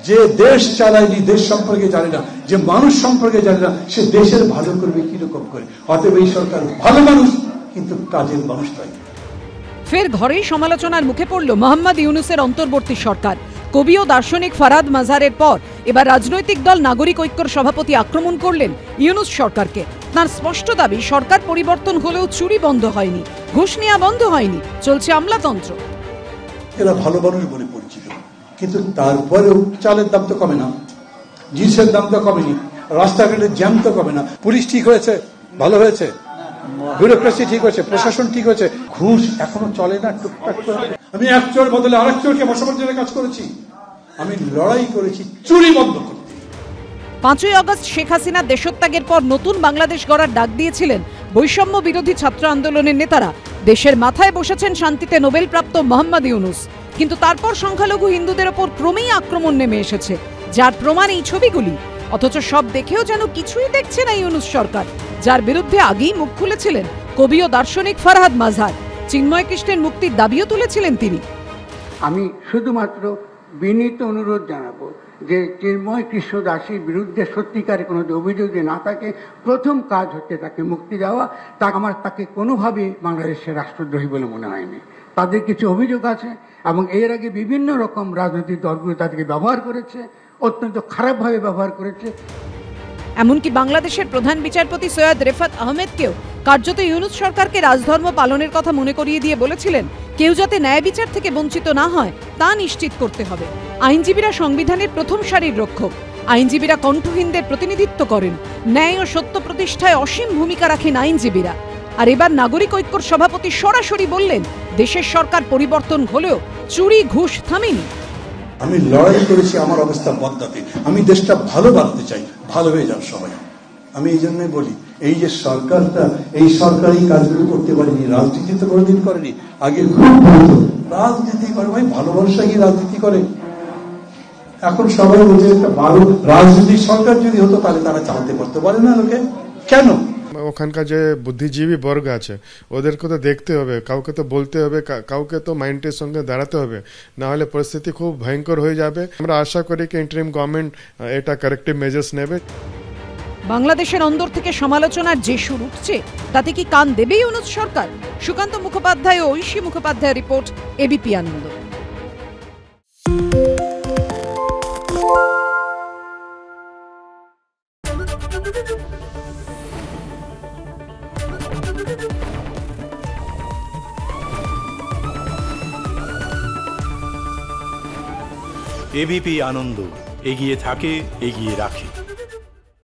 যে দেশ চালায়নি, দেশ সম্পর্কে জানে না, যে মানুষ সম্পর্কে জানে না, সে দেশের ভালো করবে কিরকম করে? অতএব এই সরকার ভালো মানুষ, কিন্তু কাজের মানুষ নয়। ফের ঘরেই সমালোচনার মুখে পড়ল মোহাম্মদ ইউনূসের অন্তর্বর্তী সরকার। কবি ও দার্শনিক ফারাদ মাজারের পর এবার রাজনৈতিক দল নাগরিক ঐক্যর সভাপতি আক্রমণ করলেন ইউনূস সরকারকে। তার স্পষ্ট দাবি, সরকার পরিবর্তন হলেও চুরি বন্ধ হয়নি, ঘুষ নেওয়া বন্ধ হয়নি, চলছে আমলাতন্ত্র। এরা ভালো মানুষ বলে পরিচিত, কিন্তু তারপরেও চালের দাম তো কমে না, জিনিসের দাম তো কমেনি, রাস্তাঘাটের জ্যাম তো কমে না। পুলিশ ঠিক হয়েছে, ভালো হয়েছে, ব্যুরোক্রেসি ঠিক হয়েছে, প্রশাসন ঠিক হয়েছে, ঘুষ এখনো চলে না টুকটাক করে। আমি এক চোর বদলে আরেক চোরকে বসাবার জন্য কাজ করেছি, আমি লড়াই করেছি চুরি বন্ধ করতে। 5ই আগস্ট শেখ হাসিনা দেশত্যাগের পর নতুন বাংলাদেশ গড়ার ডাক দিয়েছিলেন বৈষম্য বিরোধী ছাত্র আন্দোলনের নেতারা। দেশের মাথায় বসেছেন শান্তিতে নোবেলপ্রাপ্ত মোহাম্মদ ইউনূস, কিন্তু তারপর সংখ্যালঘু হিন্দুদের ওপর ক্রমেই আক্রমণ নেমে এসেছে, যার প্রমাণ এই ছবিগুলি। অথচ সব দেখেও যেন কিছুই দেখছে না ইউনূস সরকার, যার বিরুদ্ধে আগেই মুখ খুলেছিলেন কবি ও দার্শনিক ফারহাদ মাজার। চিন্ময় কৃষ্ণের মুক্তির দাবিও তুলেছিলেন তিনি। আমি শুধুমাত্র বিনীত অনুরোধ জানাবো যে চিন্ময় কৃষ্ণ দাসীর বিরুদ্ধে সত্যিকারে কোনো অভিযোগ না থাকে, প্রথম কাজ হচ্ছে তাকে মুক্তি দেওয়া। আমার তাকে কোনোভাবেই বাংলাদেশের রাষ্ট্রদ্রোহী বলে মনে হয়নি। তাদের কিছু অভিযোগ আছে এবং এর আগে বিভিন্ন রকম রাজনৈতিক দলগুলো তাদেরকে ব্যবহার করেছে, অত্যন্ত খারাপভাবে ব্যবহার করেছে। এমনকি বাংলাদেশের প্রধান বিচারপতি সৈয়দ রেফাত আহমেদকেও কার্যত ইউনূস সরকারকে রাজধর্ম পালনের কথা মনে করিয়ে দিয়ে বলেছিলেন, কেউ যাতে ন্যায় বিচার থেকে বঞ্চিত না হয় তা নিশ্চিত করতে হবে। আইনজীবীরা সংবিধানের প্রথম সারির রক্ষক, আইনজীবীরা কণ্ঠহীনদের প্রতিনিধিত্ব করেন, ন্যায় ও সত্য প্রতিষ্ঠায় অসীম ভূমিকা রাখেন আইনজীবীরা। আর এবার নাগরিক ঐক্যর সভাপতি সরাসরি বললেন, দেশের সরকার পরিবর্তন হলেও চুরি ঘুষ থামেনি। আমি লড়াই করেছি আমার অবস্থা বদলাতে, আমি দেশটা ভালো বানাতে চাই, ভালো হয়ে যাও সবাই। আমি এই জন্যই বলি, এই যে সরকারটা, এই সরকার এই কাজগুলো করতে পারেনি, রাজনীতি তো কোনোদিন করেনি। আগে খুব রাজনীতি করে, ভাই ভালো মানুষরা কি রাজনীতি করে? এখন সবাই বলছে একটা ভালো রাজনৈতিক সরকার যদি হতো তাহলে তারা চালাতে পারতে পারে না লোকে। কেন? ওখানকার যে বুদ্ধিজীবী বর্গ আছে ওদেরকে তো দেখতে হবে, কাউকে তো বলতে হবে, কাউকে তো মাইন্ডের সঙ্গে দাঁড়াতে হবে, না হলে পরিস্থিতি খুব ভয়ঙ্কর হয়ে যাবে। আমরা আশা করি কি ইন্টারিম গভর্নমেন্ট এটা কারেক্টিভ মেজার্স নেবে। বাংলাদেশের অন্দর থেকে সমালোচনার যে সুর উঠছে, তাতে কি কান দেবে ইউনূস সরকার? সুকান্ত মুখোপাধ্যায় ও ঐশী মুখোপাধ্যায়ের রিপোর্ট, এবিপি আনন্দ। এবিপি আনন্দ, এগিয়ে থাকে, এগিয়ে রাখে।